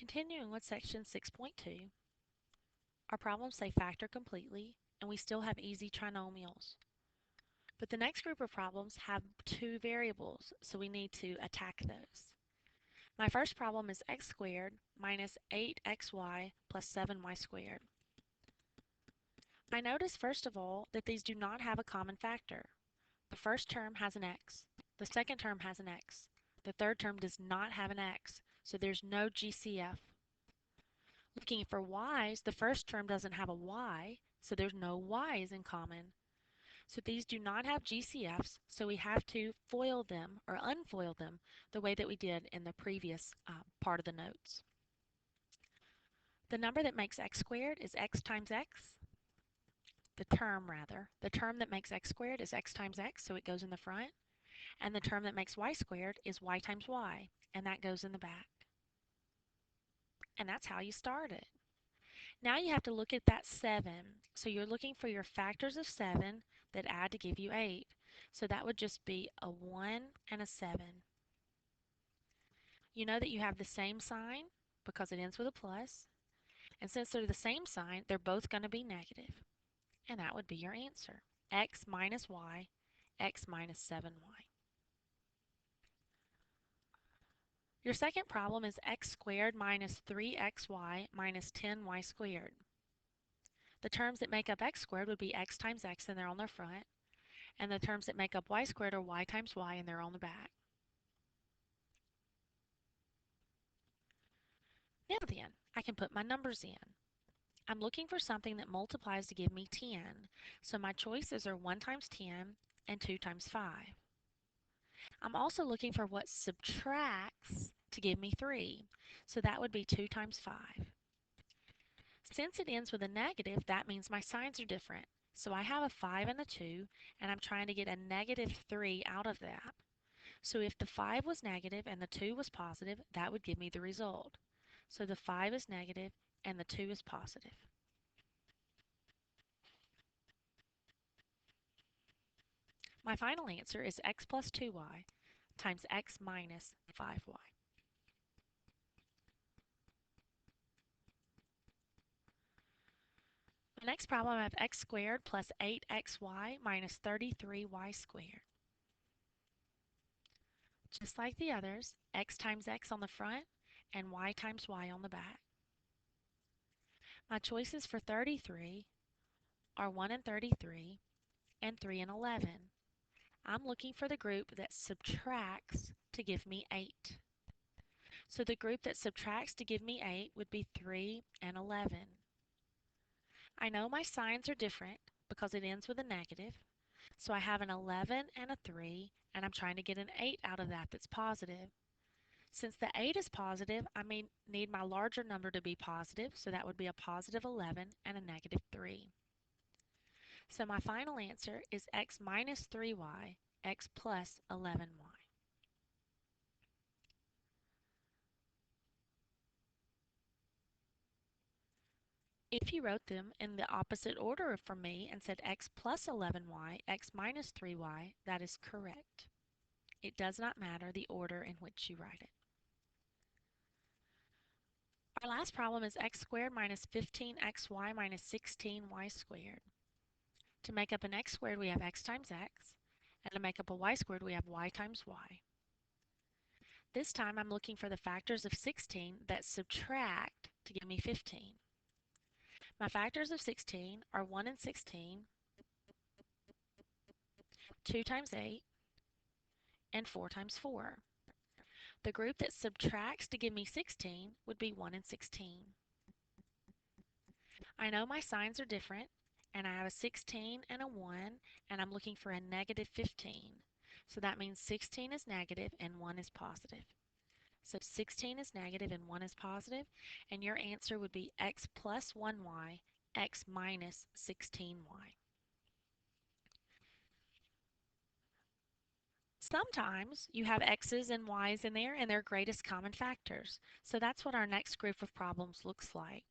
Continuing with section 6.2, our problems say factor completely, and we still have easy trinomials. But the next group of problems have two variables, so we need to attack those. My first problem is x squared minus 8xy plus 7y squared. I notice first of all that these do not have a common factor. The first term has an x, the second term has an x, the third term does not have an x, so there's no GCF. Looking for y's, the first term doesn't have a y, so there's no y's in common. So these do not have GCFs, so we have to FOIL them or unfoil them the way that we did in the previous part of the notes. The number that makes x squared is x times x. The term that makes x squared is x times x, so it goes in the front. And the term that makes y squared is y times y, and that goes in the back. And that's how you start it. Now you have to look at that 7. So you're looking for your factors of 7 that add to give you 8. So that would just be a 1 and a 7. You know that you have the same sign because it ends with a plus. And since they're the same sign, they're both going to be negative. And that would be your answer. X minus y, x minus 7y. Your second problem is x squared minus 3xy minus 10y squared. The terms that make up x squared would be x times x, and they're on their front. And the terms that make up y squared are y times y, and they're on the back. Now then, I can put my numbers in. I'm looking for something that multiplies to give me 10. So my choices are 1 times 10 and 2 times 5. I'm also looking for what subtracts to give me 3. So that would be 2 times 5. Since it ends with a negative, that means my signs are different. So I have a 5 and a 2, and I'm trying to get a negative 3 out of that. So if the 5 was negative and the 2 was positive, that would give me the result. So the 5 is negative and the 2 is positive. My final answer is x plus 2y times x minus 5y. The next problem, I have x squared plus 8xy minus 33y squared. Just like the others, x times x on the front and y times y on the back. My choices for 33 are 1 and 33 and 3 and 11. I'm looking for the group that subtracts to give me 8. So the group that subtracts to give me 8 would be 3 and 11. I know my signs are different because it ends with a negative. So I have an 11 and a 3, and I'm trying to get an 8 out of that that's positive. Since the 8 is positive, I may need my larger number to be positive, so that would be a positive 11 and a negative 3. So my final answer is x minus 3y, x plus 11y. If you wrote them in the opposite order from me and said x plus 11y, x minus 3y, that is correct. It does not matter the order in which you write it. Our last problem is x squared minus 15xy minus 16y squared. To make up an x squared, we have x times x, and to make up a y squared, we have y times y. This time I'm looking for the factors of 16 that subtract to give me 15. My factors of 16 are 1 and 16, 2 times 8, and 4 times 4. The group that subtracts to give me 16 would be 1 and 16. I know my signs are different, and I have a 16 and a 1, and I'm looking for a negative 15. So that means 16 is negative and 1 is positive. So 16 is negative and 1 is positive, and your answer would be x plus 1y, x minus 16y. Sometimes you have x's and y's in there and their greatest common factors. So that's what our next group of problems looks like.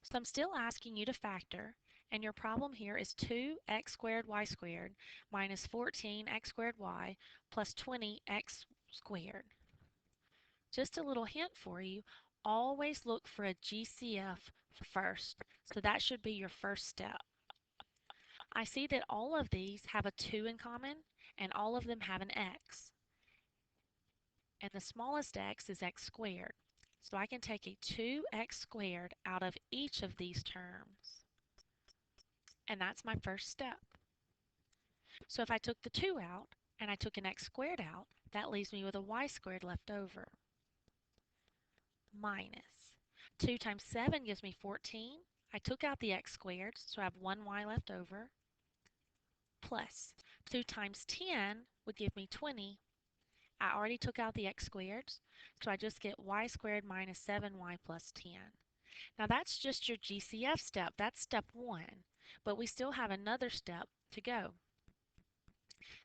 So I'm still asking you to factor, and your problem here is 2x squared y squared minus 14x squared y plus 20x squared. Just a little hint for you, always look for a GCF first. So that should be your first step. I see that all of these have a 2 in common, and all of them have an x. And the smallest x is x squared. So I can take a 2x squared out of each of these terms. And that's my first step. So if I took the 2 out, and I took an x squared out, that leaves me with a y squared left over. Minus 2 times 7 gives me 14. I took out the x squared, so I have 1y left over. Plus 2 times 10 would give me 20. I already took out the x squared, so I just get y squared minus 7y plus 10. Now that's just your GCF step. That's step 1. But we still have another step to go.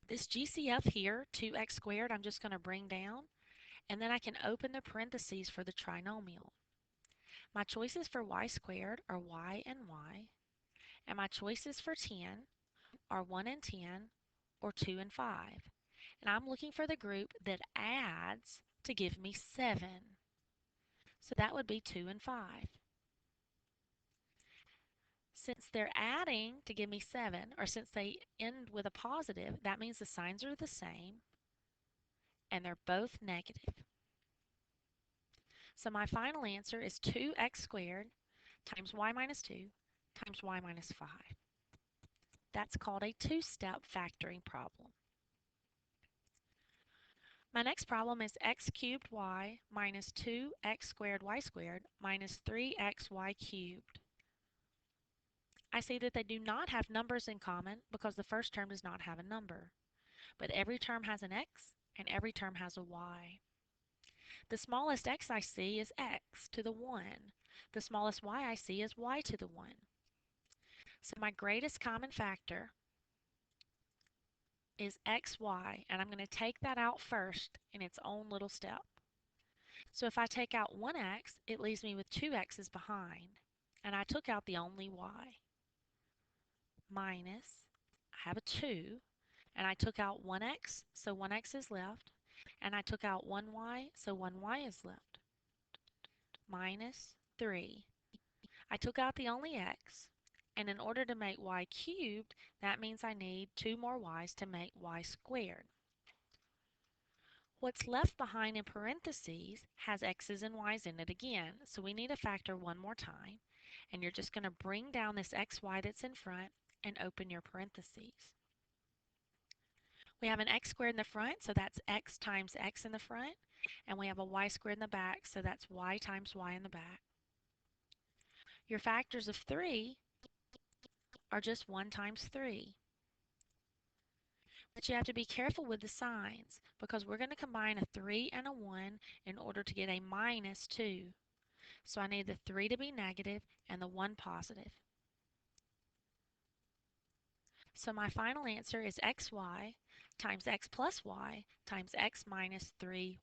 This GCF here, 2x squared, I'm just going to bring down, and then I can open the parentheses for the trinomial. My choices for y squared are y, and my choices for 10 are 1 and 10, or 2 and 5. And I'm looking for the group that adds to give me 7. So that would be 2 and 5. Since they're adding to give me 7, or since they end with a positive, that means the signs are the same, and they're both negative. So my final answer is 2x squared times y minus 2 times y minus 5. That's called a two-step factoring problem. My next problem is x cubed y minus 2x squared y squared minus 3xy cubed. I see that they do not have numbers in common because the first term does not have a number. But every term has an x and every term has a y. The smallest x I see is x to the 1. The smallest y I see is y to the 1. So my greatest common factor is xy, and I'm going to take that out first in its own little step. So if I take out 1x, it leaves me with 2 x's behind, and I took out the only y. Minus, I have a 2, and I took out 1x, so 1x is left, and I took out 1y, so 1y is left. Minus 3. I took out the only x, and in order to make y cubed, that means I need 2 more y's to make y squared. What's left behind in parentheses has x's and y's in it again, so we need to factor one more time, and you're just going to bring down this xy that's in front and open your parentheses. We have an x squared in the front, so that's x times x in the front, and we have a y squared in the back, so that's y times y in the back. Your factors of 3 are just 1 times 3. But you have to be careful with the signs because we're going to combine a 3 and a 1 in order to get a minus 2. So I need the 3 to be negative and the 1 positive. So my final answer is xy times x plus y times x minus 3y.